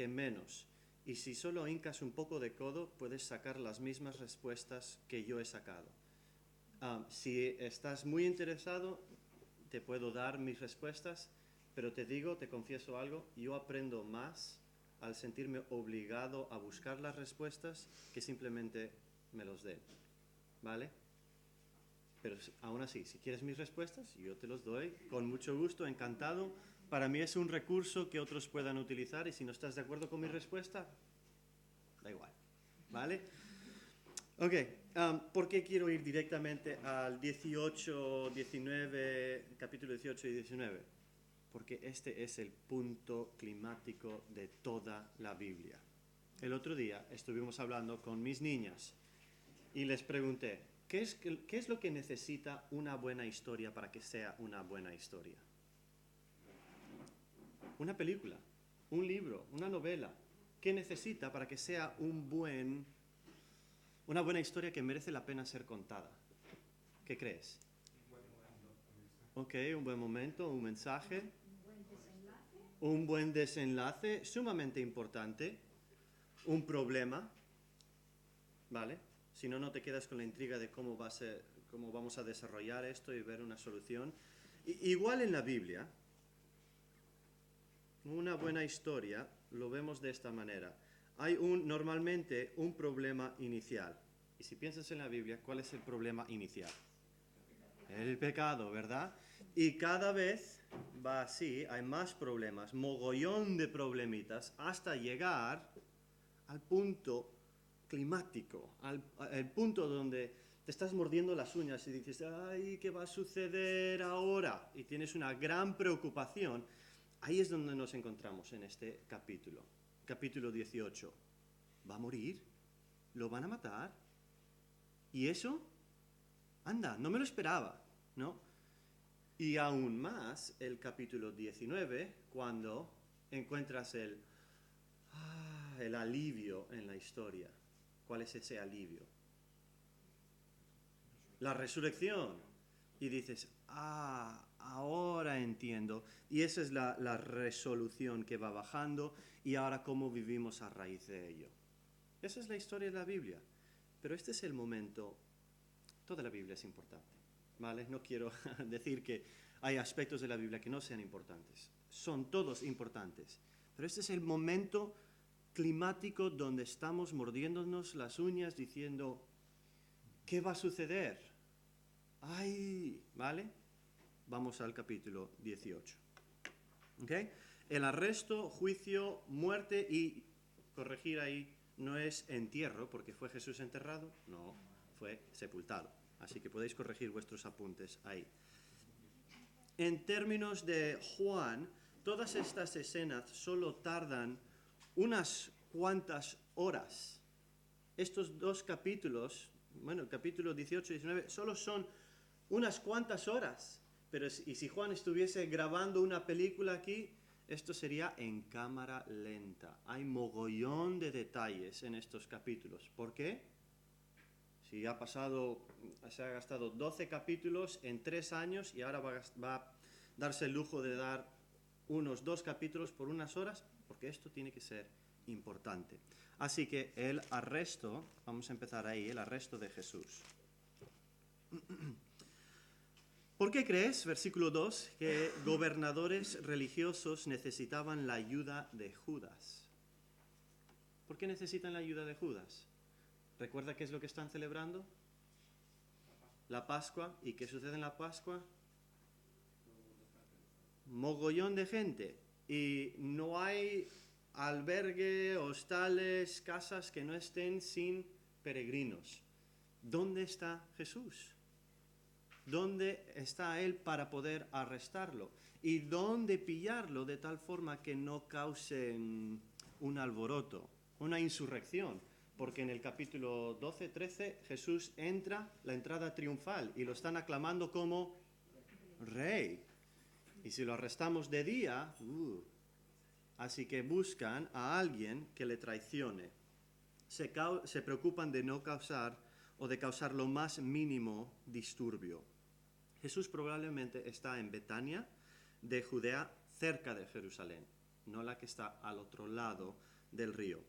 que menos. Y si solo hincas un poco de codo, puedes sacar las mismas respuestas que yo he sacado. Si estás muy interesado, te puedo dar mis respuestas, pero te confieso algo, yo aprendo más al sentirme obligado a buscar las respuestas que simplemente me los den, ¿vale? Pero aún así, si quieres mis respuestas, yo te los doy con mucho gusto, encantado. Para mí es un recurso que otros puedan utilizar y si no estás de acuerdo con mi respuesta, da igual, ¿vale? Ok, ¿por qué quiero ir directamente al 18, 19, capítulo 18 y 19? Porque este es el punto climático de toda la Biblia. El otro día estuvimos hablando con mis niñas y les pregunté, ¿qué es lo que necesita una buena historia para que sea una buena historia? Una película, un libro, una novela. ¿Qué necesita para que sea una buena historia que merece la pena ser contada? ¿Qué crees? Ok, un buen momento, un mensaje. Un buen desenlace, sumamente importante. Un problema, ¿vale? Si no, no te quedas con la intriga de cómo vamos a desarrollar esto y ver una solución. Igual en la Biblia, una buena historia lo vemos de esta manera. Hay normalmente un problema inicial. Y si piensas en la Biblia, ¿cuál es el problema inicial? El pecado, ¿verdad? Y cada vez va así, hay más problemas, mogollón de problemitas, hasta llegar al punto climático, al punto donde te estás mordiendo las uñas y dices, ay, ¿qué va a suceder ahora? Y tienes una gran preocupación. Ahí es donde nos encontramos en este capítulo, capítulo 18. ¿Va a morir? ¿Lo van a matar? ¿Y eso? Anda, no me lo esperaba, ¿no? Y aún más el capítulo 19, cuando encuentras el alivio en la historia. ¿Cuál es ese alivio? La resurrección. Y dices, ahora entiendo. Y esa es la resolución que va bajando y ahora cómo vivimos a raíz de ello. Esa es la historia de la Biblia. Pero este es el momento, toda la Biblia es importante, ¿vale? No quiero decir que hay aspectos de la Biblia que no sean importantes. Son todos importantes. Pero este es el momento climático donde estamos mordiéndonos las uñas diciendo, ¿qué va a suceder? ¡Ay! ¿Vale? Vamos al capítulo 18. ¿Ok? El arresto, juicio, muerte y, corregir ahí, no es entierro, porque fue Jesús enterrado, no, fue sepultado. Así que podéis corregir vuestros apuntes ahí. En términos de Juan, todas estas escenas solo tardan unas cuantas horas. Estos dos capítulos, bueno, el capítulo 18 y 19, solo son unas cuantas horas. Pero y si Juan estuviese grabando una película aquí, esto sería en cámara lenta. Hay mogollón de detalles en estos capítulos. ¿Por qué? Si se ha gastado 12 capítulos en 3 años y ahora va a darse el lujo de dar unos 2 capítulos por unas horas, porque esto tiene que ser importante. Así que el arresto, vamos a empezar ahí, el arresto de Jesús. ¿Por qué crees, versículo 2, que gobernadores religiosos necesitaban la ayuda de Judas? ¿Por qué necesitan la ayuda de Judas? ¿Recuerda qué es lo que están celebrando? La Pascua. ¿Y qué sucede en la Pascua? Mogollón de gente. Y no hay albergue, hostales, casas que no estén sin peregrinos. ¿Dónde está Jesús? ¿Dónde está Él para poder arrestarlo? ¿Y dónde pillarlo de tal forma que no causen un alboroto, una insurrección? Porque en el capítulo 12, 13, Jesús entra, la entrada triunfal, y lo están aclamando como rey. Y si lo arrestamos de día, así que buscan a alguien que le traicione. Se preocupan de no causar o de causar lo más mínimo disturbio. Jesús probablemente está en Betania de Judea, cerca de Jerusalén. no la que está al otro lado del río.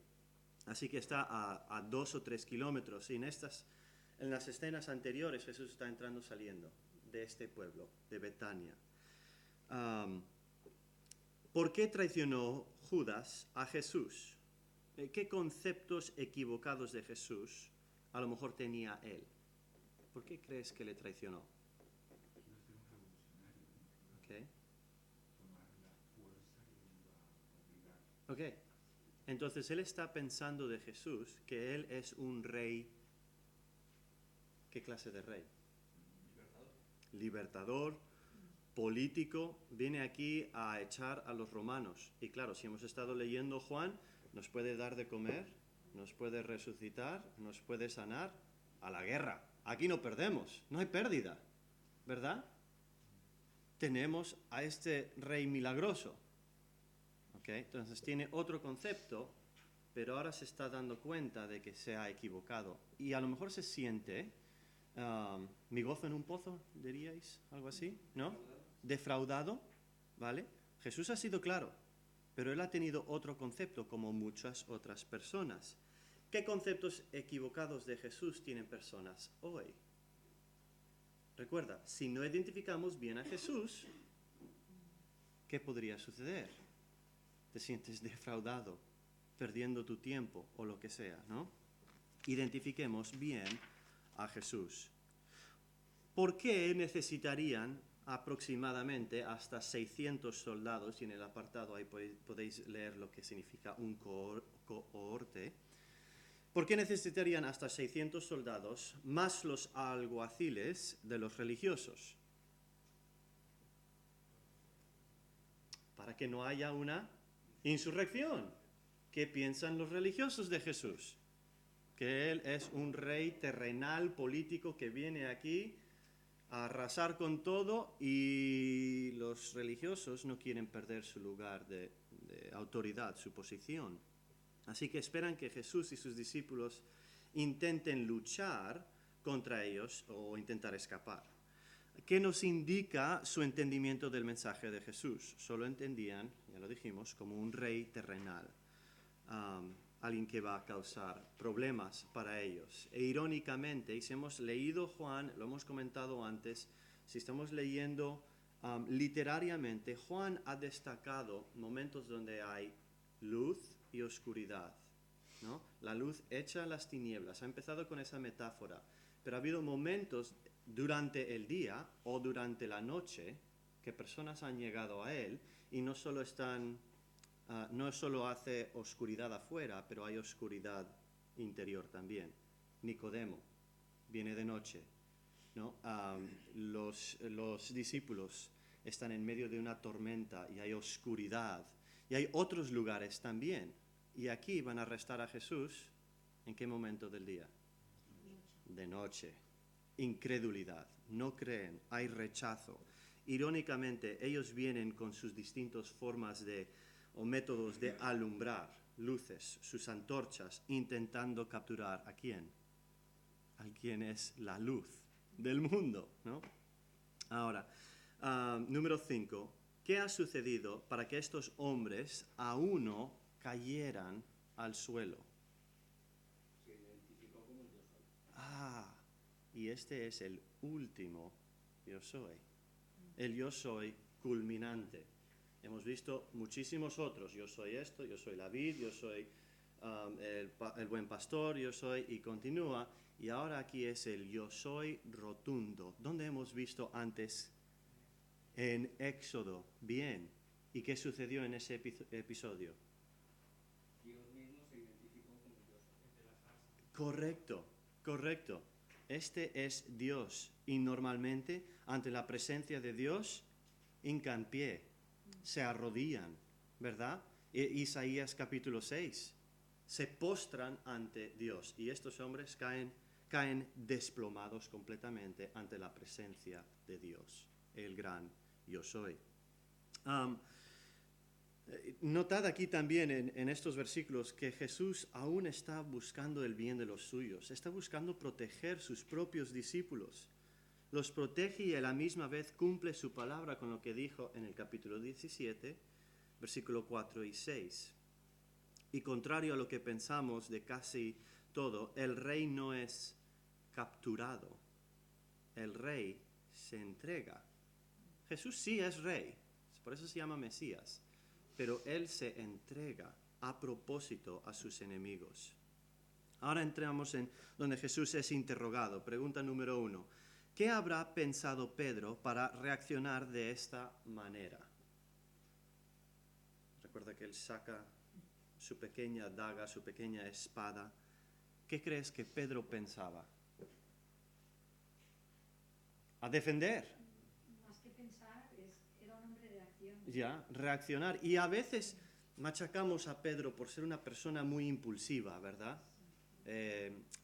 Así que está a 2 o 3 kilómetros. Y en las escenas anteriores Jesús está entrando saliendo de este pueblo, de Betania. ¿Por qué traicionó Judas a Jesús? ¿Qué conceptos equivocados de Jesús a lo mejor tenía él? ¿Por qué crees que le traicionó? Okay. Ok. Entonces él está pensando de Jesús que él es un rey. ¿Qué clase de rey? Libertador, político, viene aquí a echar a los romanos. Y claro, si hemos estado leyendo Juan, nos puede dar de comer, nos puede resucitar, nos puede sanar. A la guerra. Aquí no perdemos, no hay pérdida, ¿verdad? Tenemos a este rey milagroso. ¿Okay? Entonces tiene otro concepto, pero ahora se está dando cuenta de que se ha equivocado. Y a lo mejor se siente, mi gozo en un pozo, diríais, algo así, ¿no? Defraudado, ¿vale? Jesús ha sido claro, pero él ha tenido otro concepto, como muchas otras personas. ¿Qué conceptos equivocados de Jesús tienen personas hoy? Recuerda, si no identificamos bien a Jesús, ¿qué podría suceder? Te sientes defraudado, perdiendo tu tiempo o lo que sea, ¿no? Identifiquemos bien a Jesús. ¿Por qué necesitarían aproximadamente hasta 600 soldados? Y en el apartado ahí podéis leer lo que significa un cohorte. ¿Por qué necesitarían hasta 600 soldados más los alguaciles de los religiosos? Para que no haya una insurrección. ¿Qué piensan los religiosos de Jesús? Que Él es un rey terrenal, político, que viene aquí a arrasar con todo, y los religiosos no quieren perder su lugar de autoridad, su posición. Así que esperan que Jesús y sus discípulos intenten luchar contra ellos o intentar escapar. ¿Qué nos indica su entendimiento del mensaje de Jesús? Solo entendían, ya lo dijimos, como un rey terrenal, alguien que va a causar problemas para ellos. E irónicamente, si hemos leído Juan, lo hemos comentado antes, si estamos leyendo literariamente, Juan ha destacado momentos donde hay luz y oscuridad, ¿no? La luz echa las tinieblas. Ha empezado con esa metáfora, pero ha habido momentos durante el día o durante la noche que personas han llegado a él y no solo hace oscuridad afuera, pero hay oscuridad interior también. Nicodemo viene de noche, ¿no? Los discípulos están en medio de una tormenta y hay oscuridad. Y hay otros lugares también. Y aquí van a arrestar a Jesús. ¿En qué momento del día? De noche. Incredulidad. No creen. Hay rechazo. Irónicamente, ellos vienen con sus distintas formas o métodos de alumbrar, luces, sus antorchas, intentando capturar ¿a quién? A quien es la luz del mundo, ¿no? Ahora, número 5. ¿Qué ha sucedido para que estos hombres a uno cayeran al suelo? Se identificó como el yo soy. Y este es el último yo soy. El yo soy culminante. Hemos visto muchísimos otros. Yo soy esto, yo soy la vid, yo soy el buen pastor, yo soy, y continúa. Y ahora aquí es el yo soy rotundo. ¿Dónde hemos visto antes? En Éxodo. Bien. ¿Y qué sucedió en ese episodio? Dios mismo se identificó como el yo soy. Correcto, correcto. Este es Dios. Y normalmente, ante la presencia de Dios, hincan pie, se arrodillan, ¿verdad? Isaías capítulo 6. Se postran ante Dios. Y estos hombres caen desplomados completamente ante la presencia de Dios, el gran yo soy. Notad aquí también en estos versículos que Jesús aún está buscando el bien de los suyos, está buscando proteger sus propios discípulos. Los protege y a la misma vez cumple su palabra con lo que dijo en el capítulo 17, versículo 4 y 6. Y contrario a lo que pensamos de casi todo, el rey no es capturado, el rey se entrega. Jesús sí es rey, por eso se llama Mesías, pero él se entrega a propósito a sus enemigos. Ahora entramos en donde Jesús es interrogado. Pregunta número 1. ¿Qué habrá pensado Pedro para reaccionar de esta manera? Recuerda que él saca su pequeña daga, su pequeña espada. ¿Qué crees que Pedro pensaba? A defender. Más que pensar, era un hombre de acción. Ya, reaccionar. Y a veces machacamos a Pedro por ser una persona muy impulsiva, ¿verdad?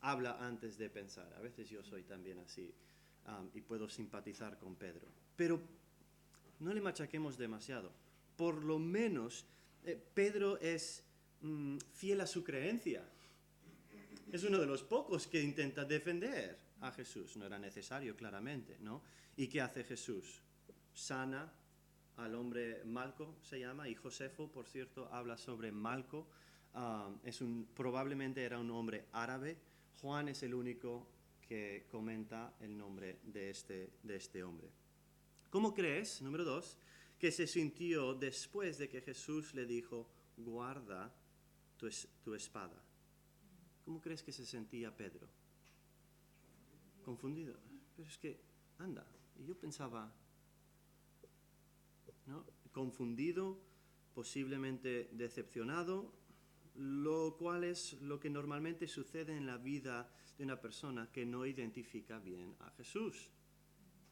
Habla antes de pensar. A veces yo soy también así y puedo simpatizar con Pedro. Pero no le machaquemos demasiado. Por lo menos Pedro es fiel a su creencia. Es uno de los pocos que intenta defender a Jesús. No era necesario, claramente, ¿no? ¿Y qué hace Jesús? Sana al hombre Malco, se llama, y Josefo, por cierto, habla sobre Malco. Probablemente era un hombre árabe. Juan es el único que comenta el nombre de este hombre. ¿Cómo crees, número 2, que se sintió después de que Jesús le dijo, guarda tu espada? ¿Cómo crees que se sentía Pedro? Confundido. Pero es que, anda, y yo pensaba, ¿no? Confundido, posiblemente decepcionado, lo cual es lo que normalmente sucede en la vida de una persona que no identifica bien a Jesús.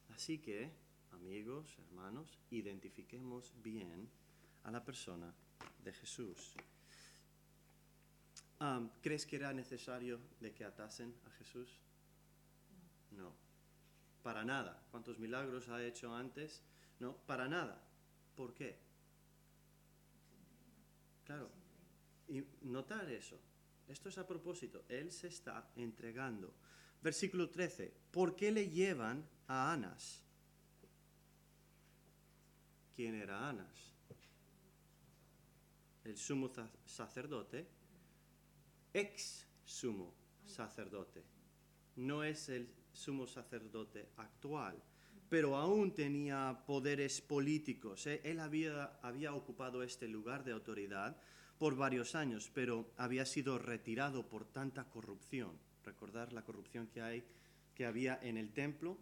Así que, amigos, hermanos, identifiquemos bien a la persona de Jesús. ¿Crees que era necesario de que atasen a Jesús? No, para nada. ¿Cuántos milagros ha hecho antes? No, para nada. ¿Por qué? Claro, y notar eso. Esto es a propósito. Él se está entregando. Versículo 13. ¿Por qué le llevan a Anás? ¿Quién era Anás? El sumo sacerdote, ex sumo sacerdote. No es el sumo sacerdote actual, pero aún tenía poderes políticos. Él había ocupado este lugar de autoridad por varios años, pero había sido retirado por tanta corrupción. Recordar la corrupción que había en el templo,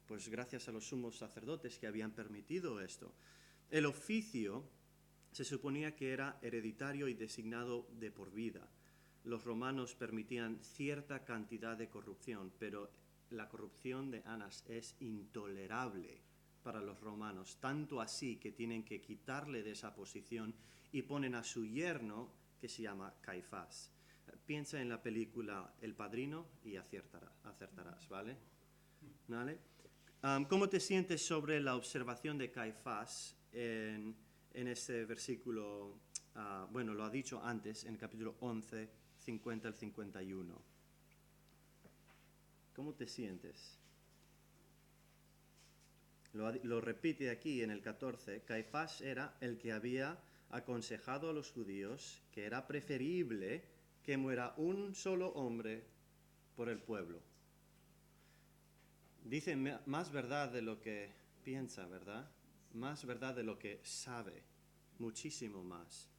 pues gracias a los sumos sacerdotes que habían permitido esto. El oficio se suponía que era hereditario y designado de por vida. Los romanos permitían cierta cantidad de corrupción, pero la corrupción de Anás es intolerable para los romanos, tanto así que tienen que quitarle de esa posición y ponen a su yerno, que se llama Caifás. Piensa en la película El Padrino y acertarás, ¿vale? ¿Vale? ¿Cómo te sientes sobre la observación de Caifás en este versículo? Bueno, lo ha dicho antes, en el capítulo 11, 50 al 51. ¿Cómo te sientes? Lo repite aquí en el 14. Caifás era el que había aconsejado a los judíos que era preferible que muera un solo hombre por el pueblo. Dice más verdad de lo que piensa, ¿verdad? Más verdad de lo que sabe, muchísimo más.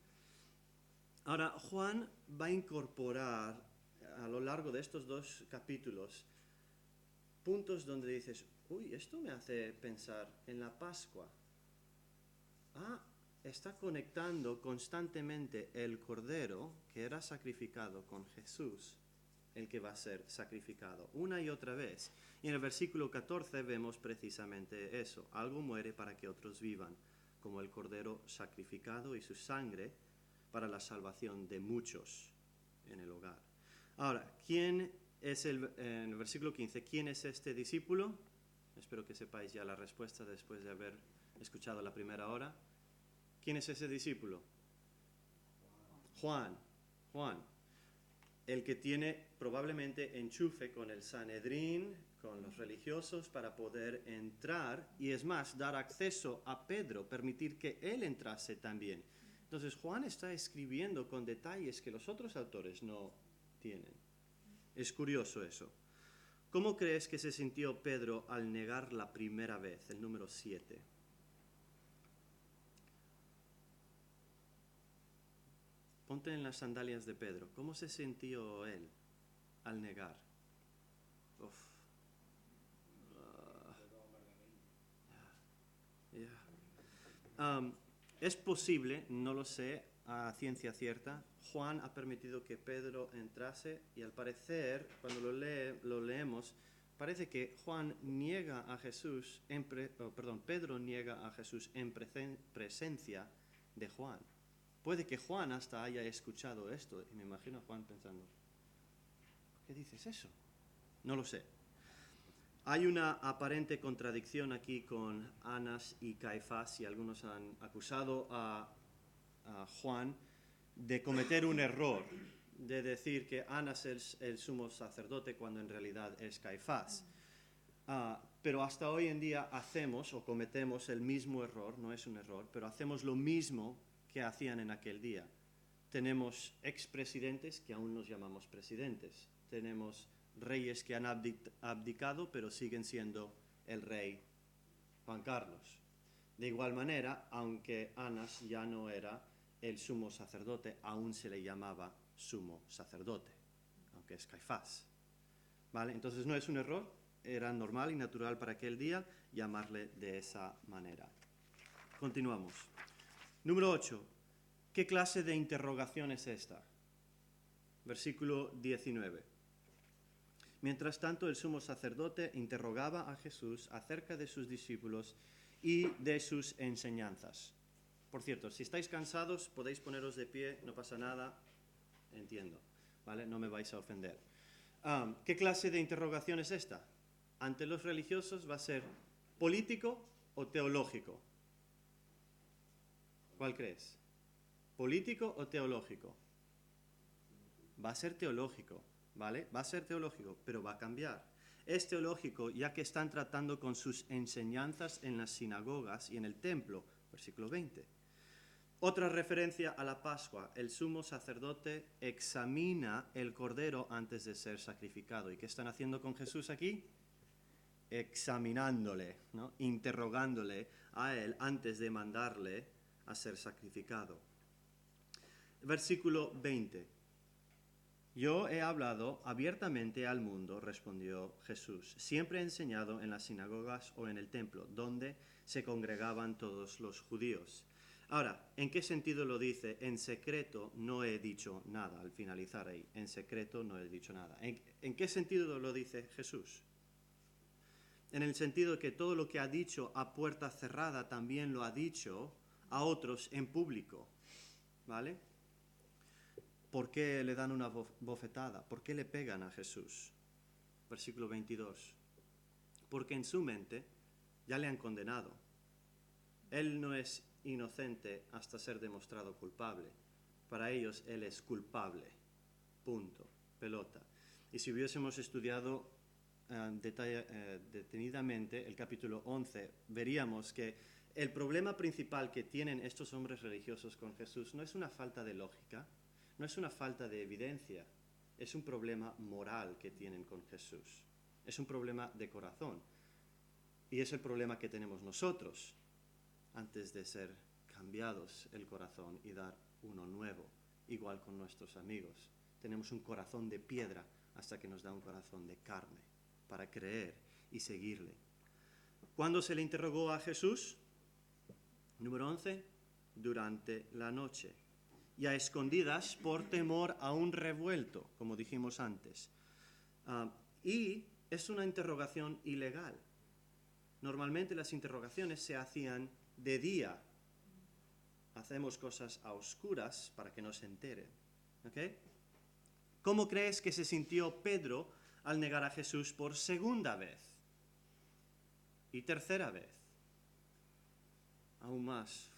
Ahora, Juan va a incorporar a lo largo de estos 2 capítulos puntos donde dices, uy, esto me hace pensar en la Pascua. Está conectando constantemente el cordero que era sacrificado con Jesús, el que va a ser sacrificado una y otra vez. Y en el versículo 14 vemos precisamente eso. Algo muere para que otros vivan, como el cordero sacrificado y su sangre para la salvación de muchos en el hogar. Ahora, ¿quién es en el versículo 15, quién es este discípulo? Espero que sepáis ya la respuesta después de haber escuchado la primera hora. ¿Quién es ese discípulo? Juan. El que tiene probablemente enchufe con el Sanedrín, con los religiosos, para poder entrar y, es más, dar acceso a Pedro, permitir que él entrase también. Entonces Juan está escribiendo con detalles que los otros autores no tienen. Es curioso eso. ¿Cómo crees que se sintió Pedro al negar la primera vez, el número 7? Ponte en las sandalias de Pedro. ¿Cómo se sintió él al negar? Uf. Es posible, no lo sé a ciencia cierta, Juan ha permitido que Pedro entrase y al parecer, cuando lo leemos, parece que Juan niega a Jesús, Pedro niega a Jesús en presencia de Juan. Puede que Juan hasta haya escuchado esto y me imagino a Juan pensando, ¿por qué dices eso? No lo sé. Hay una aparente contradicción aquí con Anás y Caifás y algunos han acusado a Juan de cometer un error, de decir que Anás es el sumo sacerdote cuando en realidad es Caifás. Pero hasta hoy en día hacemos o cometemos el mismo error, no es un error, pero hacemos lo mismo que hacían en aquel día. Tenemos expresidentes que aún nos llamamos presidentes, tenemos reyes que han abdicado, pero siguen siendo el rey Juan Carlos. De igual manera, aunque Anás ya no era el sumo sacerdote, aún se le llamaba sumo sacerdote, aunque es Caifás. ¿Vale? Entonces no es un error, era normal y natural para aquel día llamarle de esa manera. Continuamos. Número 8. ¿Qué clase de interrogación es esta? Versículo 19. Mientras tanto, el sumo sacerdote interrogaba a Jesús acerca de sus discípulos y de sus enseñanzas. Por cierto, si estáis cansados, podéis poneros de pie, no pasa nada, entiendo, ¿vale? No me vais a ofender. ¿Qué clase de interrogación es esta? Ante los religiosos va a ser político o teológico. ¿Cuál crees? ¿Político o teológico? Va a ser teológico. ¿Vale? Va a ser teológico, pero va a cambiar. Es teológico ya que están tratando con sus enseñanzas en las sinagogas y en el templo, versículo 20. Otra referencia a la Pascua, el sumo sacerdote examina el cordero antes de ser sacrificado. ¿Y qué están haciendo con Jesús aquí? Examinándole, ¿no? Interrogándole a él antes de mandarle a ser sacrificado. Versículo 20. Yo he hablado abiertamente al mundo, respondió Jesús. Siempre he enseñado en las sinagogas o en el templo, donde se congregaban todos los judíos. Ahora, ¿en qué sentido lo dice? En secreto no he dicho nada, al finalizar ahí. En secreto no he dicho nada. ¿En qué sentido lo dice Jesús? En el sentido de que todo lo que ha dicho a puerta cerrada también lo ha dicho a otros en público. ¿Vale? ¿Por qué le dan una bofetada? ¿Por qué le pegan a Jesús? Versículo 22. Porque en su mente ya le han condenado. Él no es inocente hasta ser demostrado culpable. Para ellos, él es culpable. Punto. Pelota. Y si hubiésemos estudiado detenidamente el capítulo 11, veríamos que el problema principal que tienen estos hombres religiosos con Jesús no es una falta de lógica, no es una falta de evidencia, es un problema moral que tienen con Jesús. Es un problema de corazón. Y es el problema que tenemos nosotros antes de ser cambiados el corazón y dar uno nuevo, igual con nuestros amigos. Tenemos un corazón de piedra hasta que nos da un corazón de carne para creer y seguirle. ¿Cuándo se le interrogó a Jesús? Número 11, durante la noche. Y a escondidas por temor a un revuelto, como dijimos antes. Y es una interrogación ilegal. Normalmente las interrogaciones se hacían de día. Hacemos cosas a oscuras para que no se enteren. ¿Okay? ¿Cómo crees que se sintió Pedro al negar a Jesús por segunda vez? Y tercera vez. Aún más.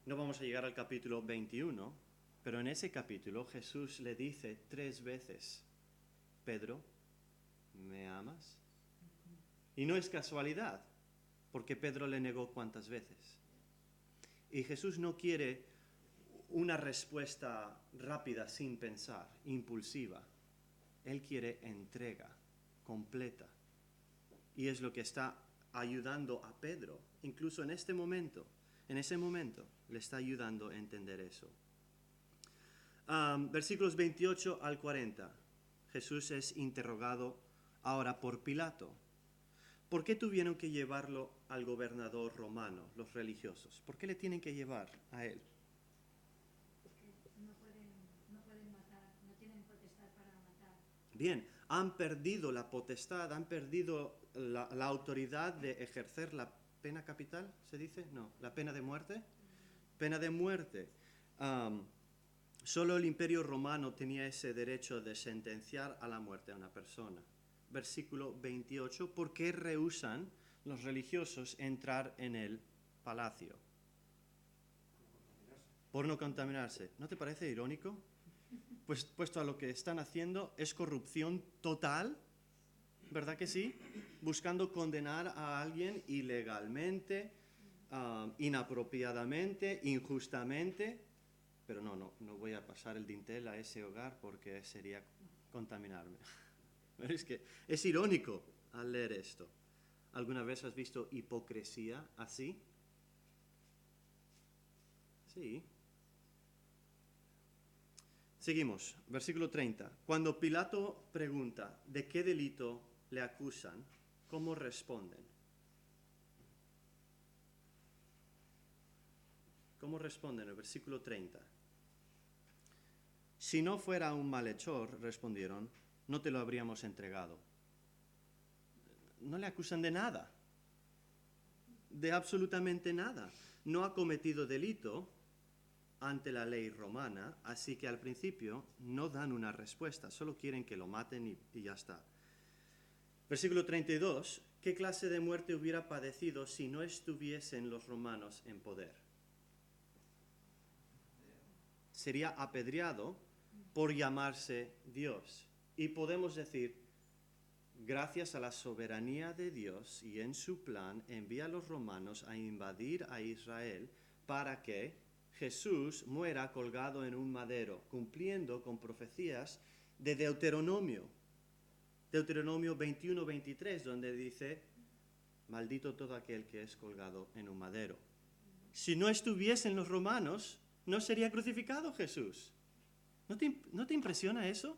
No vamos a llegar al capítulo 21, pero en ese capítulo Jesús le dice 3 veces, Pedro, ¿me amas? Y no es casualidad, porque Pedro le negó ¿cuántas veces? Y Jesús no quiere una respuesta rápida, sin pensar, impulsiva. Él quiere entrega completa. Y es lo que está ayudando a Pedro, incluso en ese momento, le está ayudando a entender eso. Versículos 28 al 40. Jesús es interrogado ahora por Pilato. ¿Por qué tuvieron que llevarlo al gobernador romano, los religiosos? ¿Por qué le tienen que llevar a él? Porque no pueden matar, no tienen potestad para matar. Bien, han perdido la potestad, han perdido la autoridad de ejercer la pena capital, ¿se dice? No, la pena de muerte. Pena de muerte. Solo el Imperio Romano tenía ese derecho de sentenciar a la muerte a una persona. Versículo 28, ¿por qué rehúsan los religiosos entrar en el palacio? Por no contaminarse. ¿No te parece irónico? Pues puesto a lo que están haciendo es corrupción total, ¿verdad que sí? Buscando condenar a alguien ilegalmente, inapropiadamente, injustamente, pero no voy a pasar el dintel a ese hogar porque sería contaminarme. Es que es irónico al leer esto. ¿Alguna vez has visto hipocresía así? Sí. Seguimos, versículo 30. Cuando Pilato pregunta de qué delito le acusan, ¿cómo responden? ¿Cómo responden? El versículo 30. Si no fuera un malhechor, respondieron, no te lo habríamos entregado. No le acusan de nada, de absolutamente nada. No ha cometido delito ante la ley romana, así que al principio no dan una respuesta, solo quieren que lo maten y ya está. Versículo 32, ¿qué clase de muerte hubiera padecido si no estuviesen los romanos en poder? Sería apedreado por llamarse Dios. Y podemos decir, gracias a la soberanía de Dios y en su plan, envía a los romanos a invadir a Israel para que Jesús muera colgado en un madero, cumpliendo con profecías de Deuteronomio 21-23, donde dice, maldito todo aquel que es colgado en un madero. Si no estuviesen los romanos, no sería crucificado Jesús. ¿No te impresiona eso?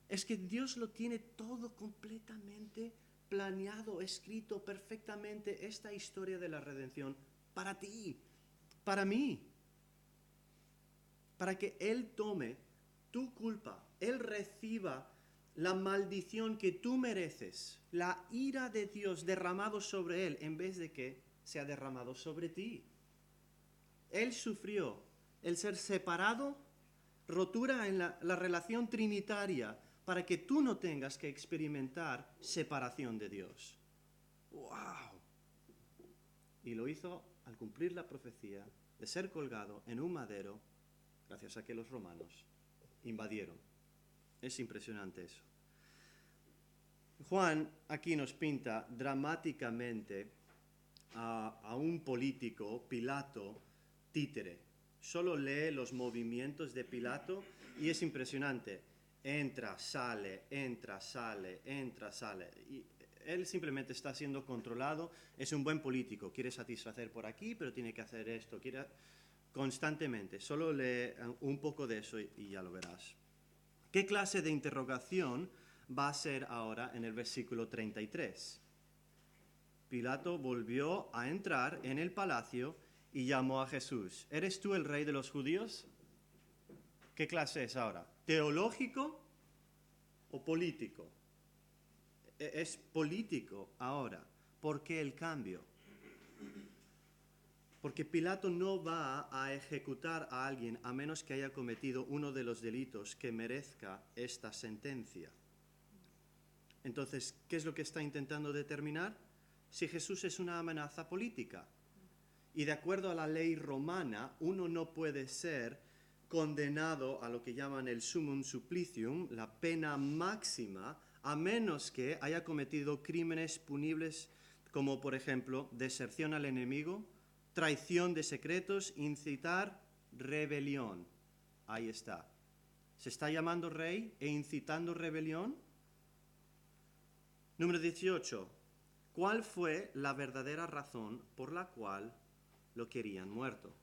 Es que Dios lo tiene todo completamente planeado, escrito perfectamente, esta historia de la redención para ti, para mí, para que Él tome tu culpa, Él reciba la maldición que tú mereces, la ira de Dios derramado sobre Él, en vez de que sea derramado sobre ti. Él sufrió el ser separado, rotura en la relación trinitaria, para que tú no tengas que experimentar separación de Dios. ¡Wow! Y lo hizo al cumplir la profecía de ser colgado en un madero, gracias a que los romanos invadieron. Es impresionante eso. Juan aquí nos pinta dramáticamente a un político, Pilato, títere. Solo lee los movimientos de Pilato y es impresionante. Entra, sale, entra, sale, entra, sale. Y él simplemente está siendo controlado. Es un buen político. Quiere satisfacer por aquí, pero tiene que hacer esto. Quiere constantemente. Solo lee un poco de eso y ya lo verás. ¿Qué clase de interrogación va a ser ahora en el versículo 33? Pilato volvió a entrar en el palacio y llamó a Jesús. ¿Eres tú el rey de los judíos? ¿Qué clase es ahora? ¿Teológico o político? Es político ahora. ¿Por qué el cambio? Porque Pilato no va a ejecutar a alguien a menos que haya cometido uno de los delitos que merezca esta sentencia. Entonces, ¿qué es lo que está intentando determinar? Si Jesús es una amenaza política. Y de acuerdo a la ley romana, uno no puede ser condenado a lo que llaman el summum supplicium, la pena máxima, a menos que haya cometido crímenes punibles como, por ejemplo, deserción al enemigo, traición de secretos, incitar rebelión. Ahí está. ¿Se está llamando rey e incitando rebelión? Número 18. ¿Cuál fue la verdadera razón por la cual lo querían muerto?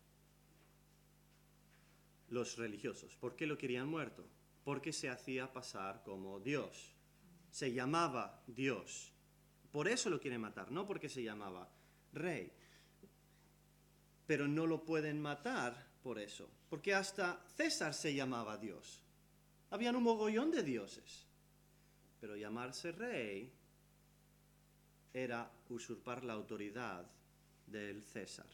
Los religiosos. ¿Por qué lo querían muerto? Porque se hacía pasar como Dios. Se llamaba Dios. Por eso lo quieren matar, no porque se llamaba rey. Pero no lo pueden matar por eso, porque hasta César se llamaba Dios. Habían un mogollón de dioses. Pero llamarse rey era usurpar la autoridad del César.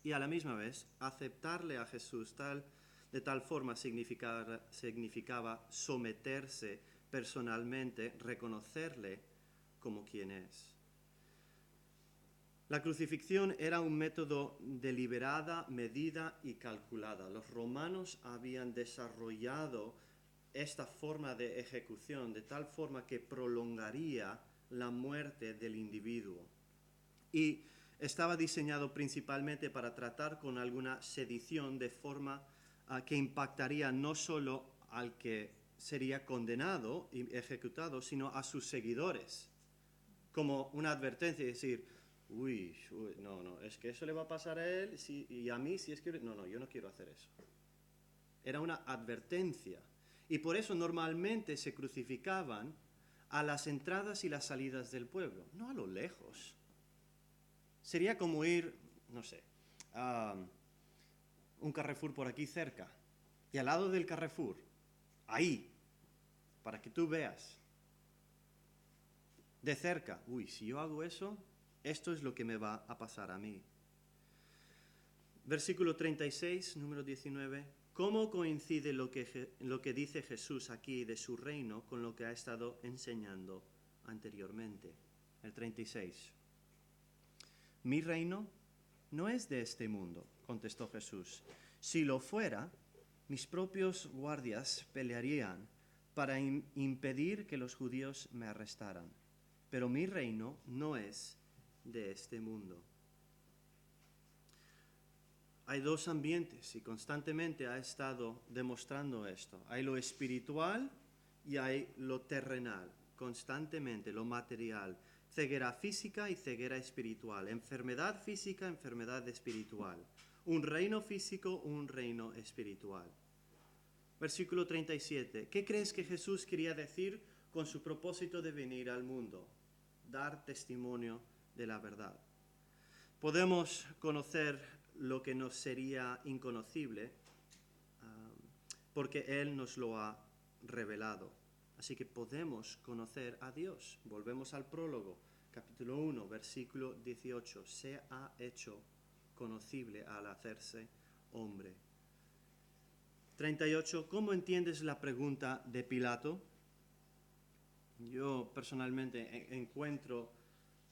Y a la misma vez, aceptarle a Jesús de tal forma significaba someterse personalmente, reconocerle como quien es. La crucifixión era un método deliberada, medida y calculada. Los romanos habían desarrollado esta forma de ejecución de tal forma que prolongaría la muerte del individuo. Y estaba diseñado principalmente para tratar con alguna sedición de forma que impactaría no solo al que sería condenado y ejecutado, sino a sus seguidores, como una advertencia, decir, uy, no, es que eso le va a pasar a él y a mí si es que... No, yo no quiero hacer eso. Era una advertencia. Y por eso normalmente se crucificaban a las entradas y las salidas del pueblo, no a lo lejos. Sería como ir, no sé, a un Carrefour por aquí cerca, y al lado del Carrefour, ahí, para que tú veas, de cerca, uy, si yo hago eso, esto es lo que me va a pasar a mí. Versículo 36, número 19. ¿Cómo coincide lo que dice Jesús aquí de su reino con lo que ha estado enseñando anteriormente? El 36. Mi reino no es de este mundo, contestó Jesús. Si lo fuera, mis propios guardias pelearían para impedir que los judíos me arrestaran. Pero mi reino no es de este mundo. Hay dos ambientes y constantemente ha estado demostrando esto. Hay lo espiritual y hay lo terrenal, constantemente, lo material. Ceguera física y ceguera espiritual. Enfermedad física, enfermedad espiritual. Un reino físico, un reino espiritual. Versículo 37. ¿Qué crees que Jesús quería decir con su propósito de venir al mundo? Dar testimonio de la verdad. Podemos conocer lo que nos sería inconocible porque Él nos lo ha revelado. Así que podemos conocer a Dios. Volvemos al prólogo, capítulo 1, versículo 18. Se ha hecho conocible al hacerse hombre. 38. ¿Cómo entiendes la pregunta de Pilato? Yo personalmente encuentro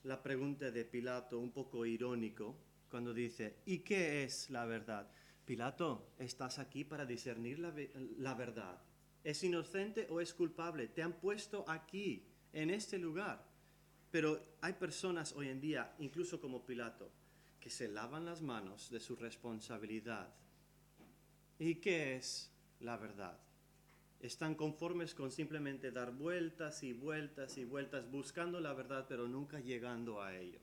la pregunta de Pilato un poco irónico cuando dice, ¿y qué es la verdad? Pilato, estás aquí para discernir la verdad. ¿Es inocente o es culpable? Te han puesto aquí, en este lugar. Pero hay personas hoy en día, incluso como Pilato, que se lavan las manos de su responsabilidad. ¿Y qué es la verdad? Están conformes con simplemente dar vueltas y vueltas y vueltas buscando la verdad, pero nunca llegando a ello.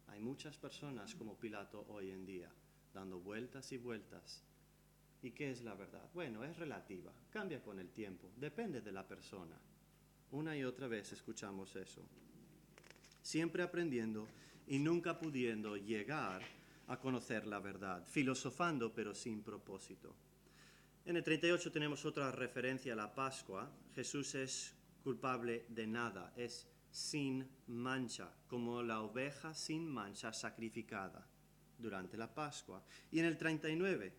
Hay muchas personas como Pilato hoy en día, dando vueltas y vueltas. ¿Y qué es la verdad? Bueno, es relativa, cambia con el tiempo, depende de la persona. Una y otra vez escuchamos eso. Siempre aprendiendo y nunca pudiendo llegar a conocer la verdad, filosofando pero sin propósito. En el 38 tenemos otra referencia a la Pascua. Jesús es culpable de nada, es sin mancha, como la oveja sin mancha sacrificada durante la Pascua. Y en el 39,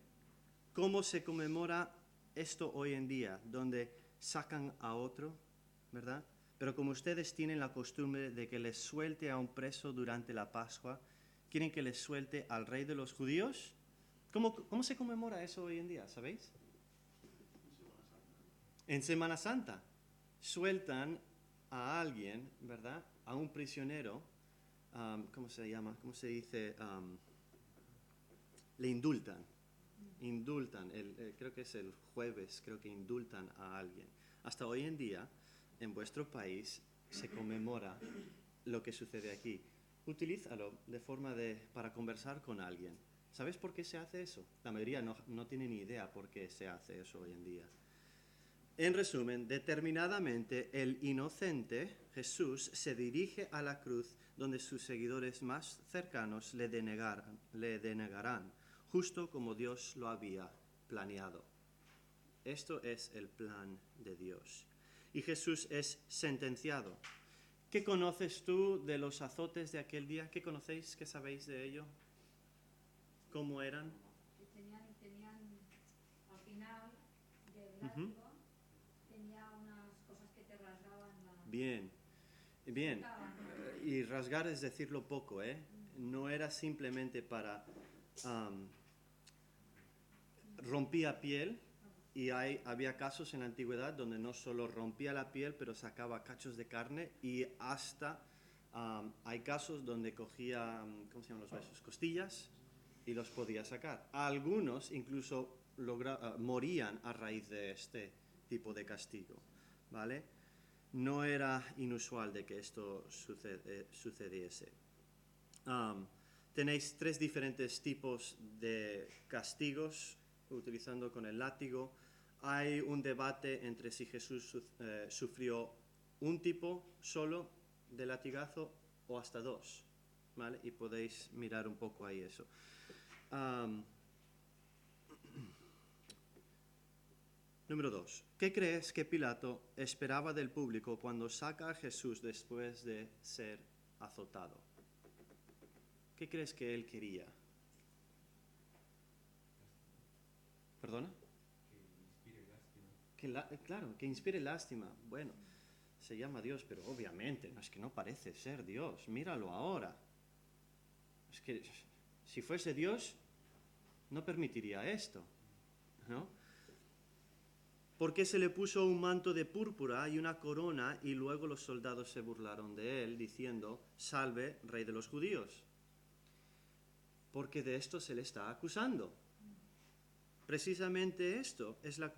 ¿cómo se conmemora esto hoy en día? Donde sacan a otro, ¿verdad? Pero como ustedes tienen la costumbre de que les suelte a un preso durante la Pascua, ¿quieren que les suelte al rey de los judíos? ¿Cómo se conmemora eso hoy en día? ¿Sabéis? En Semana Santa sueltan a alguien, ¿verdad? A un prisionero, ¿cómo se llama? ¿Cómo se dice? le indultan. Indultan, creo que es el jueves, creo que indultan a alguien. Hasta hoy en día, en vuestro país, se conmemora lo que sucede aquí. Utilízalo de forma para conversar con alguien. ¿Sabes por qué se hace eso? La mayoría no tiene ni idea por qué se hace eso hoy en día. En resumen, determinadamente el inocente Jesús se dirige a la cruz donde sus seguidores más cercanos le denegarán, justo como Dios lo había planeado. Esto es el plan de Dios. Y Jesús es sentenciado. ¿Qué conoces tú de los azotes de aquel día? ¿Qué conocéis? ¿Qué sabéis de ello? ¿Cómo eran? Que tenían al final del látigo, tenía unas cosas que te rasgaban la... Bien. Y rasgar es decirlo poco, ¿eh? No era simplemente para... rompía piel, y había casos en la antigüedad donde no solo rompía la piel, pero sacaba cachos de carne, y hasta hay casos donde cogía, ¿cómo se llaman los huesos? Costillas, y los podía sacar. Algunos incluso morían a raíz de este tipo de castigo, ¿vale? No era inusual de que esto sucediese. Tenéis 3 diferentes tipos de castigos utilizando con el látigo. Hay un debate entre si Jesús sufrió un tipo solo de latigazo o hasta 2, ¿vale? Y podéis mirar un poco ahí eso. Número 2. ¿Qué crees que Pilato esperaba del público cuando saca a Jesús después de ser azotado? ¿Qué crees que él quería? ¿Perdona? Que inspire lástima. Claro, que inspire lástima. Bueno, se llama Dios, pero obviamente es que no parece ser Dios. Míralo ahora. Es que si fuese Dios, no permitiría esto, ¿no? ¿Por qué se le puso un manto de púrpura y una corona y luego los soldados se burlaron de él diciendo, salve, rey de los judíos? Porque de esto se le está acusando. Precisamente esto es la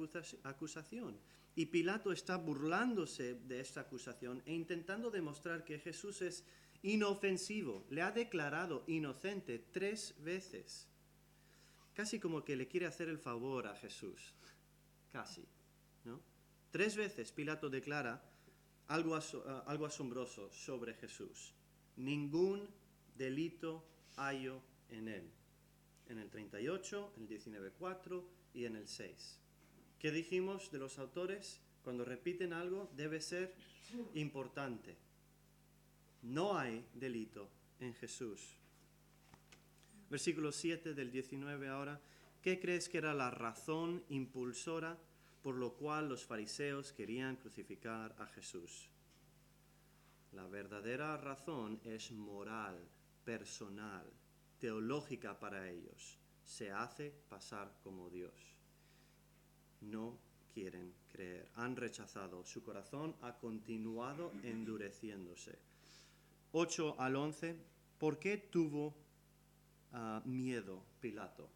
acusación. Y Pilato está burlándose de esta acusación e intentando demostrar que Jesús es inofensivo. Le ha declarado inocente 3 veces. Casi como que le quiere hacer el favor a Jesús. Casi, ¿no? 3 veces Pilato declara algo asombroso sobre Jesús. Ningún delito hallo en él. En el 38, en el 19:4 y en el 6. ¿Qué dijimos de los autores? Cuando repiten algo debe ser importante. No hay delito en Jesús. Versículo 7 del 19 ahora. ¿Qué crees que era la razón impulsora por lo cual los fariseos querían crucificar a Jesús? La verdadera razón es moral, personal, teológica para ellos. Se hace pasar como Dios. No quieren creer. Han rechazado. Su corazón ha continuado endureciéndose. 8 al 11. ¿Por qué tuvo miedo Pilato?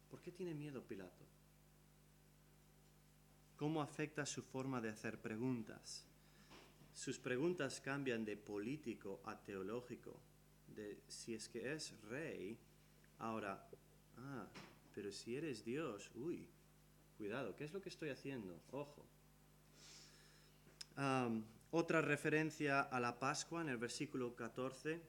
¿Por qué tiene miedo Pilato? ¿Cómo afecta su forma de hacer preguntas? Sus preguntas cambian de político a teológico. De si es que es rey, ahora, pero si eres Dios, cuidado, ¿qué es lo que estoy haciendo? Ojo. Otra referencia a la Pascua en el versículo 14.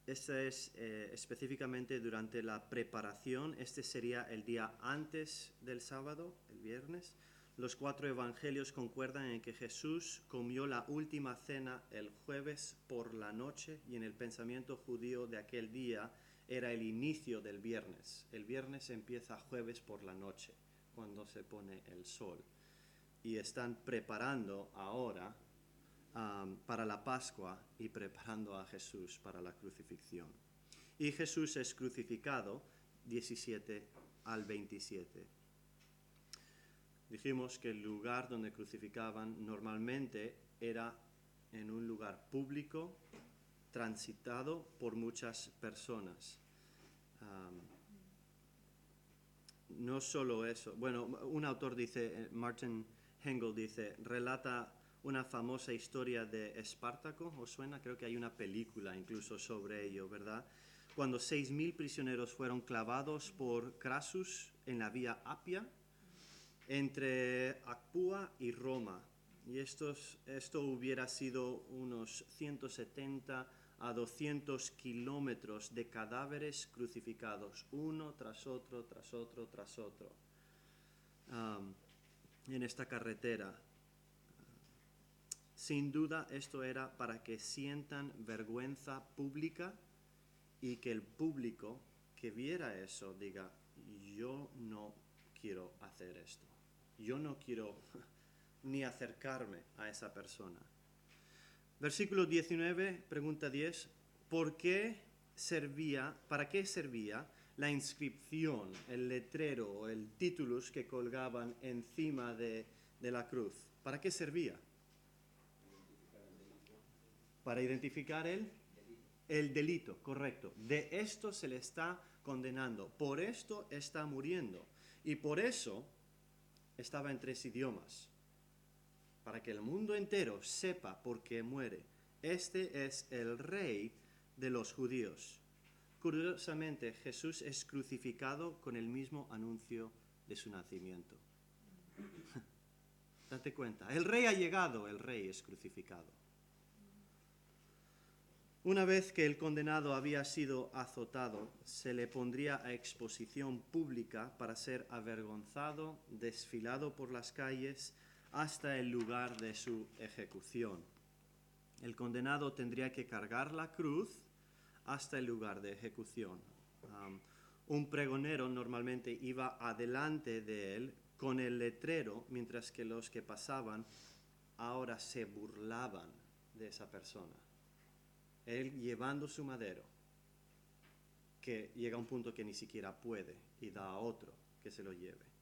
Esta es específicamente durante la preparación. Este sería el día antes del sábado, el viernes. Los 4 evangelios concuerdan en que Jesús comió la última cena el jueves por la noche y en el pensamiento judío de aquel día era el inicio del viernes. El viernes empieza jueves por la noche, cuando se pone el sol. Y están preparando ahora para la Pascua y preparando a Jesús para la crucifixión. Y Jesús es crucificado 17 al 27. Dijimos que el lugar donde crucificaban normalmente era en un lugar público, transitado por muchas personas. No solo eso. Bueno, un autor dice, Martin Hengel dice, relata una famosa historia de Espartaco, ¿os suena? Creo que hay una película incluso sobre ello, ¿verdad? Cuando 6.000 prisioneros fueron clavados por Crassus en la vía Apia, entre Apúa y Roma. Y esto hubiera sido unos 170 a 200 kilómetros de cadáveres crucificados, uno tras otro, tras otro, tras otro, en esta carretera. Sin duda esto era para que sientan vergüenza pública y que el público que viera eso diga, yo no quiero hacer esto, yo no quiero ni acercarme a esa persona. Versículo 19, pregunta 10, ¿para qué servía la inscripción, el letrero o el titulus que colgaban encima de la cruz? ¿Para qué servía? Para identificar el delito, correcto. De esto se le está condenando, por esto está muriendo y por eso estaba en 3 idiomas. Para que el mundo entero sepa por qué muere. Este es el Rey de los judíos. Curiosamente, Jesús es crucificado con el mismo anuncio de su nacimiento. Date cuenta, el Rey ha llegado, el Rey es crucificado. Una vez que el condenado había sido azotado, se le pondría a exposición pública para ser avergonzado, desfilado por las calles, hasta el lugar de su ejecución. El condenado tendría que cargar la cruz hasta el lugar de ejecución. Un pregonero normalmente iba adelante de él con el letrero, mientras que los que pasaban ahora se burlaban de esa persona. Él llevando su madero, que llega a un punto que ni siquiera puede y da a otro que se lo lleve.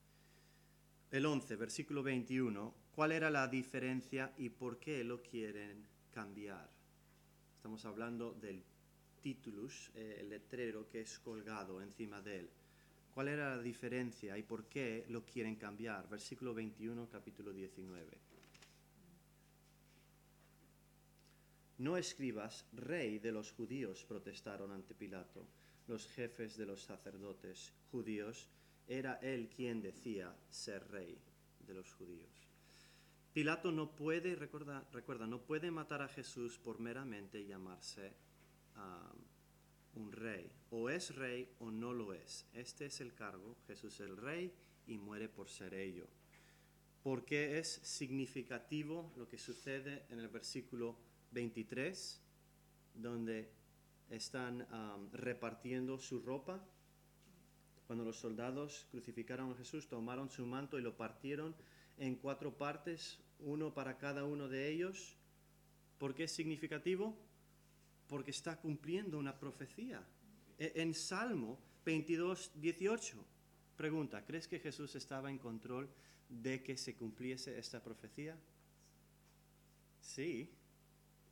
El 11, versículo 21, ¿cuál era la diferencia y por qué lo quieren cambiar? Estamos hablando del titulus, el letrero que es colgado encima de él. ¿Cuál era la diferencia y por qué lo quieren cambiar? Versículo 21, capítulo 19. No escribas, Rey de los judíos, protestaron ante Pilato. Los jefes de los sacerdotes judíos, era él quien decía ser rey de los judíos. Pilato no puede, recuerda, no puede matar a Jesús por meramente llamarse un rey. O es rey o no lo es. Este es el cargo, Jesús es el rey y muere por ser ello. Porque es significativo lo que sucede en el versículo 23, donde están repartiendo su ropa. Cuando los soldados crucificaron a Jesús, tomaron su manto y lo partieron en 4 partes, uno para cada uno de ellos. ¿Por qué es significativo? Porque está cumpliendo una profecía. En Salmo 22, 18, pregunta, ¿crees que Jesús estaba en control de que se cumpliese esta profecía? Sí,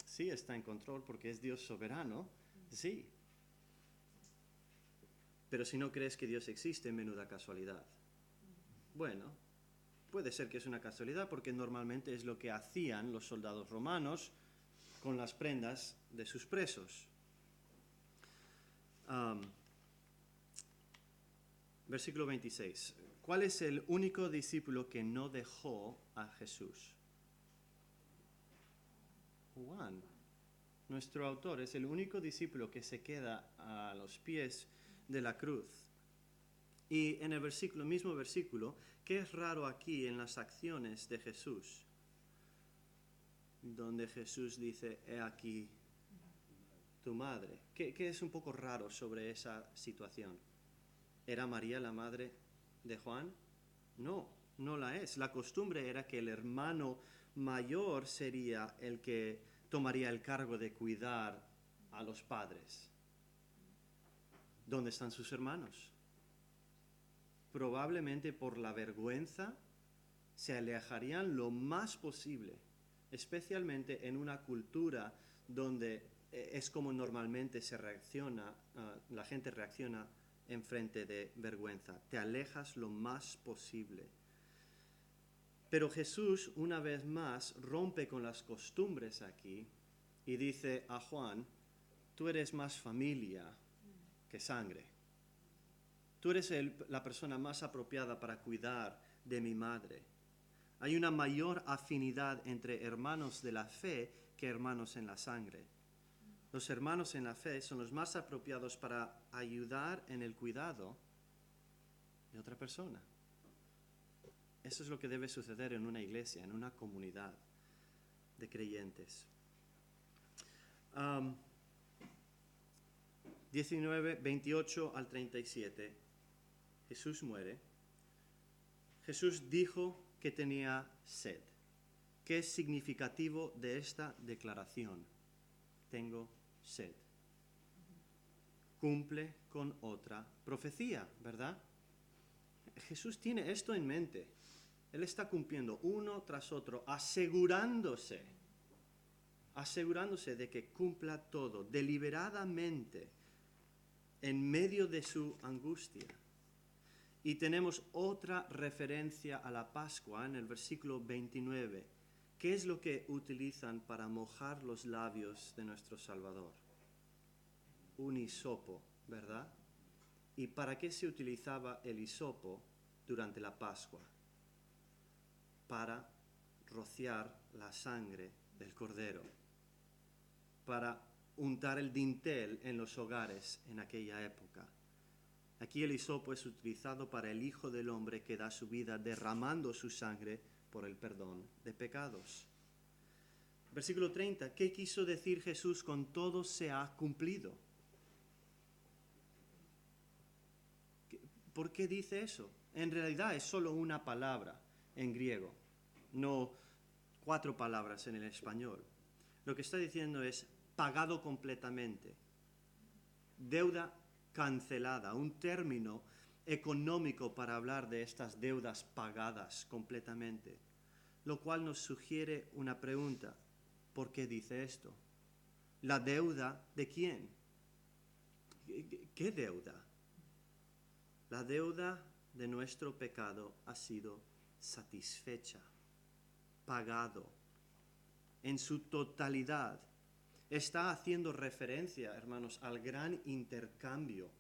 sí está en control porque es Dios soberano, sí. Pero si no crees que Dios existe, menuda casualidad. Bueno, puede ser que es una casualidad porque normalmente es lo que hacían los soldados romanos con las prendas de sus presos. Versículo 26. ¿Cuál es el único discípulo que no dejó a Jesús? Juan. Nuestro autor es el único discípulo que se queda a los pies de la cruz. Y en el mismo versículo, ¿qué es raro aquí en las acciones de Jesús? Donde Jesús dice, he aquí tu madre. ¿Qué es un poco raro sobre esa situación? ¿Era María la madre de Juan? No, no la es. La costumbre era que el hermano mayor sería el que tomaría el cargo de cuidar a los padres. ¿Dónde están sus hermanos? Probablemente por la vergüenza se alejarían lo más posible, especialmente en una cultura donde es como normalmente la gente reacciona en frente de vergüenza. Te alejas lo más posible. Pero Jesús, una vez más, rompe con las costumbres aquí y dice a Juan, tú eres más familia que sangre. Tú eres la persona más apropiada para cuidar de mi madre. Hay una mayor afinidad entre hermanos de la fe que hermanos en la sangre. Los hermanos en la fe son los más apropiados para ayudar en el cuidado de otra persona. Eso es lo que debe suceder en una iglesia, en una comunidad de creyentes. 19, 28 al 37. Jesús muere. Jesús dijo que tenía sed. ¿Qué es significativo de esta declaración? Tengo sed. Cumple con otra profecía, ¿verdad? Jesús tiene esto en mente. Él está cumpliendo uno tras otro, asegurándose de que cumpla todo deliberadamente en medio de su angustia. Y tenemos otra referencia a la Pascua en el versículo 29. ¿Qué es lo que utilizan para mojar los labios de nuestro Salvador? Un hisopo, ¿verdad? ¿Y para qué se utilizaba el hisopo durante la Pascua? Para rociar la sangre del cordero, para untar el dintel en los hogares en aquella época. Aquí el hisopo es utilizado para el Hijo del Hombre que da su vida derramando su sangre por el perdón de pecados. Versículo 30. ¿Qué quiso decir Jesús con todo se ha cumplido? ¿Por qué dice eso? En realidad es solo una palabra en griego, no 4 palabras en el español. Lo que está diciendo es pagado completamente, deuda cancelada, un término económico para hablar de estas deudas pagadas completamente, lo cual nos sugiere una pregunta. ¿Por qué dice esto? ¿La deuda de quién? ¿Qué deuda? La deuda de nuestro pecado ha sido satisfecha, pagado en su totalidad. Está haciendo referencia, hermanos, al gran intercambio.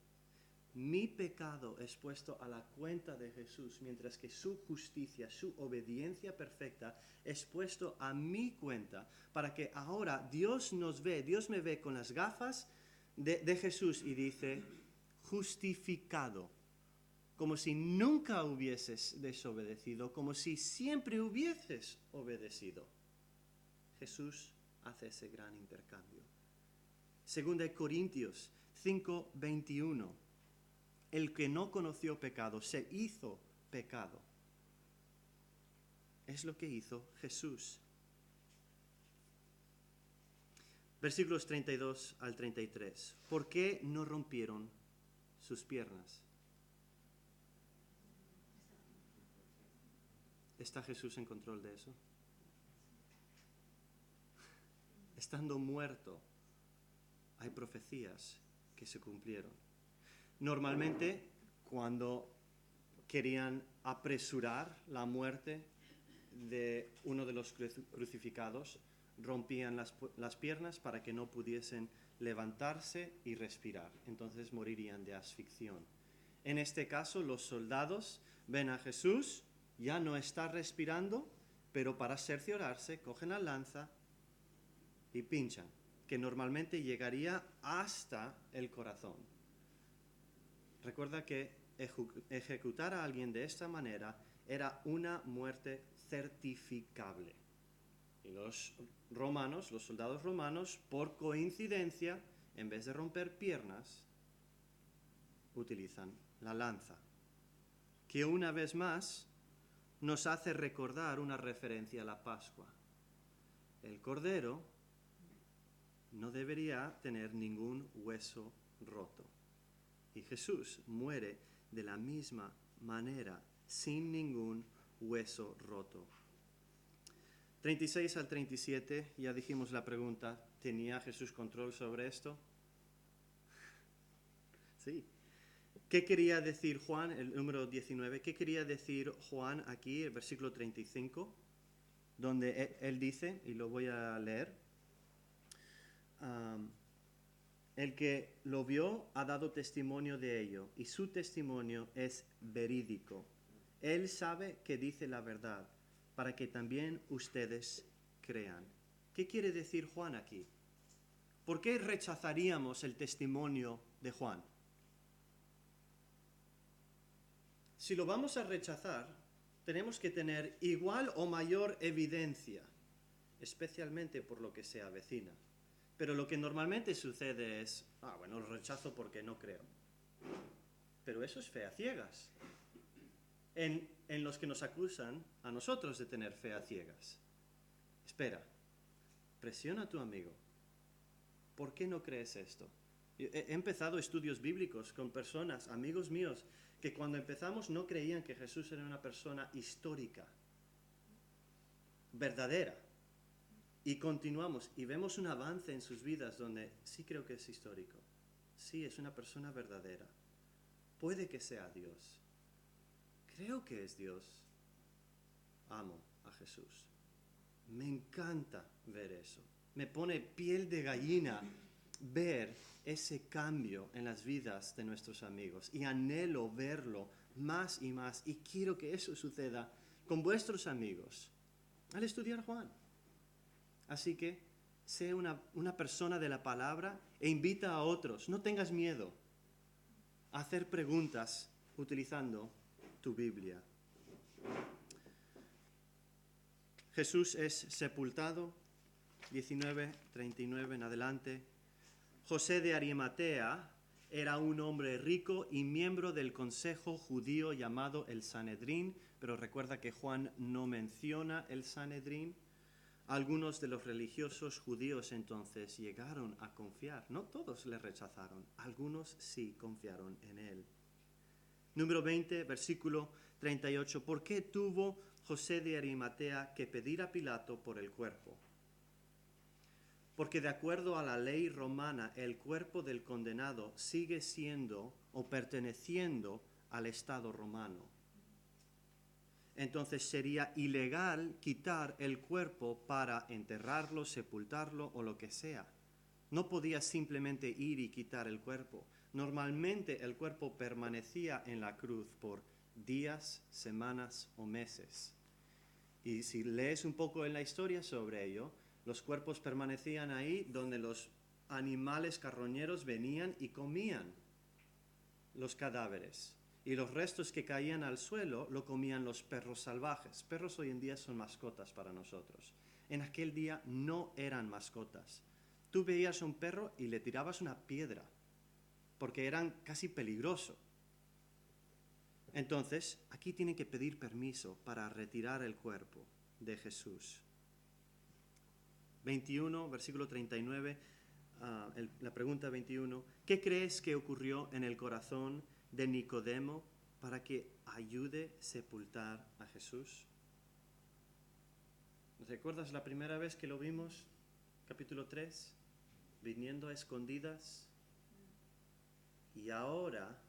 Mi pecado es puesto a la cuenta de Jesús, mientras que su justicia, su obediencia perfecta es puesto a mi cuenta, para que ahora Dios me ve con las gafas de Jesús y dice, justificado, como si nunca hubieses desobedecido, como si siempre hubieses obedecido. Jesús hace ese gran intercambio. Segunda de Corintios 5:21. El que no conoció pecado se hizo pecado. Es lo que hizo Jesús. Versículos 32 al 33. ¿Por qué no rompieron sus piernas? ¿Está Jesús en control de eso? Estando muerto, hay profecías que se cumplieron. Normalmente, cuando querían apresurar la muerte de uno de los crucificados, rompían las piernas para que no pudiesen levantarse y respirar. Entonces morirían de asfixión. En este caso, los soldados ven a Jesús, ya no está respirando, pero para cerciorarse, cogen la lanza y pinchan, que normalmente llegaría hasta el corazón. Recuerda que ejecutar a alguien de esta manera era una muerte certificable. Y los soldados romanos, por coincidencia, en vez de romper piernas, utilizan la lanza, que una vez más nos hace recordar una referencia a la Pascua. El cordero no debería tener ningún hueso roto. Y Jesús muere de la misma manera, sin ningún hueso roto. 36 al 37, ya dijimos la pregunta, ¿Tenía Jesús control sobre esto? Sí. ¿Qué quería decir Juan, el número 19? ¿Qué quería decir Juan aquí, el versículo 35? Donde él dice, y lo voy a leer, el que lo vio ha dado testimonio de ello, y su testimonio es verídico. Él sabe que dice la verdad, para que también ustedes crean. ¿Qué quiere decir Juan aquí? ¿Por qué rechazaríamos el testimonio de Juan? Si lo vamos a rechazar, tenemos que tener igual o mayor evidencia, especialmente por lo que se avecina. Pero lo que normalmente sucede es, lo rechazo porque no creo. Pero eso es fe a ciegas. En los que nos acusan a nosotros de tener fe a ciegas. Espera, presiona a tu amigo. ¿Por qué no crees esto? He empezado estudios bíblicos con personas, amigos míos, que cuando empezamos no creían que Jesús era una persona histórica, verdadera. Y continuamos y vemos un avance en sus vidas donde sí creo que es histórico. Sí, es una persona verdadera. Puede que sea Dios. Creo que es Dios. Amo a Jesús. Me encanta ver eso. Me pone piel de gallina ver ese cambio en las vidas de nuestros amigos. Y anhelo verlo más y más. Y quiero que eso suceda con vuestros amigos al estudiar Juan. Así que sé una persona de la palabra e invita a otros. No tengas miedo a hacer preguntas utilizando tu Biblia. Jesús es sepultado, 19:39 en adelante. José de Arimatea era un hombre rico y miembro del consejo judío llamado el Sanedrín, pero recuerda que Juan no menciona el Sanedrín. Algunos de los religiosos judíos entonces llegaron a confiar. No todos le rechazaron, algunos sí confiaron en él. Número 20, versículo 38. ¿Por qué tuvo José de Arimatea que pedir a Pilato por el cuerpo? Porque de acuerdo a la ley romana, el cuerpo del condenado sigue siendo o perteneciendo al Estado romano. Entonces sería ilegal quitar el cuerpo para enterrarlo, sepultarlo o lo que sea. No podía simplemente ir y quitar el cuerpo. Normalmente el cuerpo permanecía en la cruz por días, semanas o meses. Y si lees un poco en la historia sobre ello, los cuerpos permanecían ahí donde los animales carroñeros venían y comían los cadáveres. Y los restos que caían al suelo lo comían los perros salvajes. Perros hoy en día son mascotas para nosotros. En aquel día no eran mascotas. Tú veías a un perro y le tirabas una piedra, porque eran casi peligrosos. Entonces, aquí tienen que pedir permiso para retirar el cuerpo de Jesús. 21, versículo 39, la pregunta 21. ¿Qué crees que ocurrió en el corazón de Nicodemo para que ayude a sepultar a Jesús? ¿Recuerdas la primera vez que lo vimos? Capítulo 3, viniendo a escondidas. Y ahora,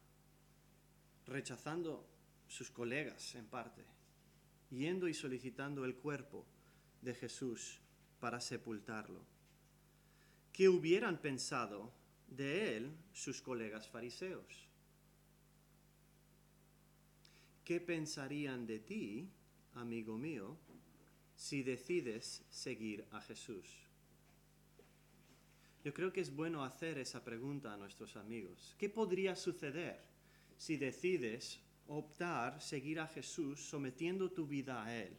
rechazando sus colegas en parte, yendo y solicitando el cuerpo de Jesús para sepultarlo. ¿Qué hubieran pensado de él sus colegas fariseos? ¿Qué pensarían de ti, amigo mío, si decides seguir a Jesús? Yo creo que es bueno hacer esa pregunta a nuestros amigos. ¿Qué podría suceder si decides optar, seguir a Jesús, sometiendo tu vida a Él?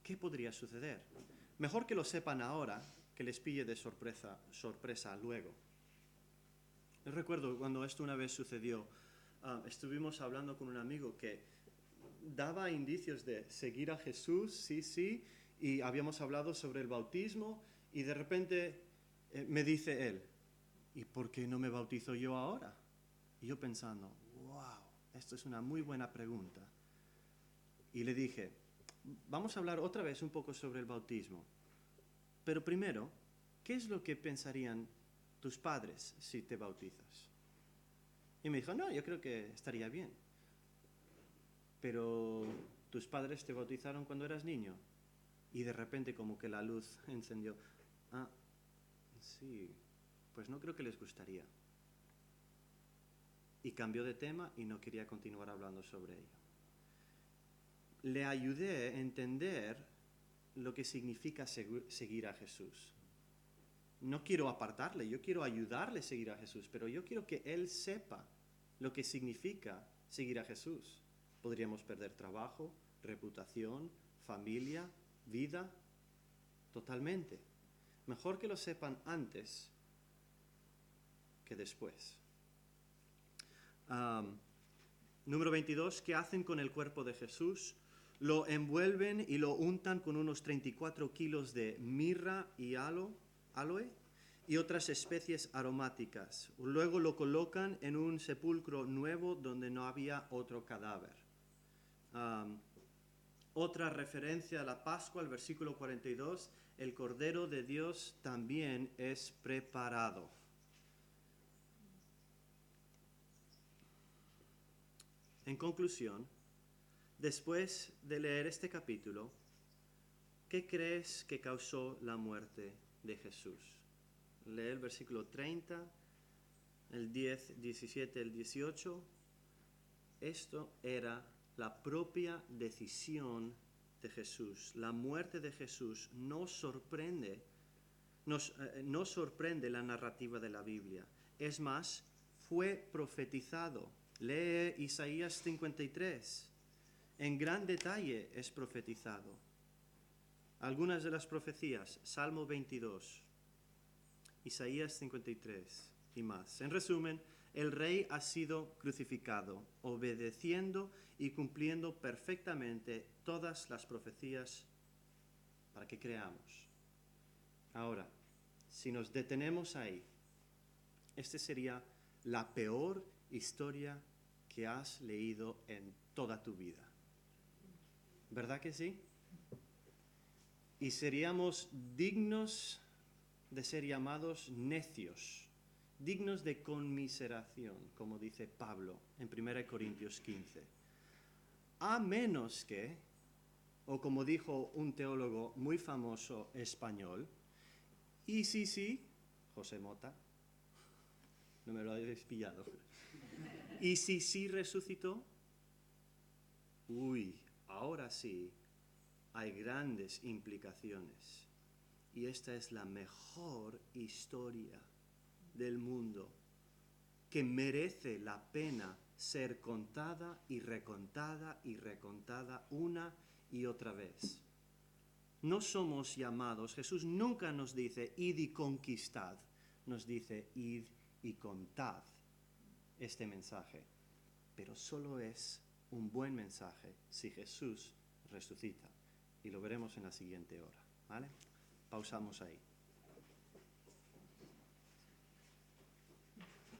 ¿Qué podría suceder? Mejor que lo sepan ahora, que les pille de sorpresa luego. Yo recuerdo cuando esto una vez sucedió, estuvimos hablando con un amigo que daba indicios de seguir a Jesús, sí, y habíamos hablado sobre el bautismo, y de repente me dice él, ¿y por qué no me bautizo yo ahora? Y yo pensando, wow, esto es una muy buena pregunta. Y le dije, vamos a hablar otra vez un poco sobre el bautismo. Pero primero, ¿qué es lo que pensarían tus padres si te bautizas? Y me dijo, no, yo creo que estaría bien. Pero tus padres te bautizaron cuando eras niño. Y de repente como que la luz encendió. Ah, sí, pues no creo que les gustaría. Y cambió de tema y no quería continuar hablando sobre ello. Le ayudé a entender lo que significa seguir a Jesús. No quiero apartarle, yo quiero ayudarle a seguir a Jesús, pero yo quiero que él sepa lo que significa seguir a Jesús. Podríamos perder trabajo, reputación, familia, vida, totalmente. Mejor que lo sepan antes que después. Número 22, ¿qué hacen con el cuerpo de Jesús? Lo envuelven y lo untan con unos 34 kilos de mirra y aloe y otras especies aromáticas. Luego lo colocan en un sepulcro nuevo donde no había otro cadáver. Otra referencia a la Pascua, el versículo 42, el Cordero de Dios también es preparado. En conclusión, después de leer este capítulo, ¿qué crees que causó la muerte de Jesús? Lee el versículo 30, el 10, 17, el 18. Esto era la propia decisión de Jesús. La muerte de Jesús no sorprende la narrativa de la Biblia. Es más, fue profetizado. Lee Isaías 53. En gran detalle es profetizado. Algunas de las profecías, Salmo 22, Isaías 53 y más. En resumen, el Rey ha sido crucificado, obedeciendo y cumpliendo perfectamente todas las profecías para que creamos. Ahora, si nos detenemos ahí, esta sería la peor historia que has leído en toda tu vida. ¿Verdad que sí? Y seríamos dignos de ser llamados necios, dignos de conmiseración, como dice Pablo en 1 Corintios 15. A menos que, o como dijo un teólogo muy famoso español, y sí, José Mota, no me lo habéis pillado, y sí resucitó, ahora sí, hay grandes implicaciones. Y esta es la mejor historia del mundo, que merece la pena ser contada y recontada una y otra vez. No somos llamados, Jesús nunca nos dice, id y conquistad, nos dice, id y contad este mensaje. Pero solo es un buen mensaje si Jesús resucita. Y lo veremos en la siguiente hora, ¿vale? Pausamos ahí.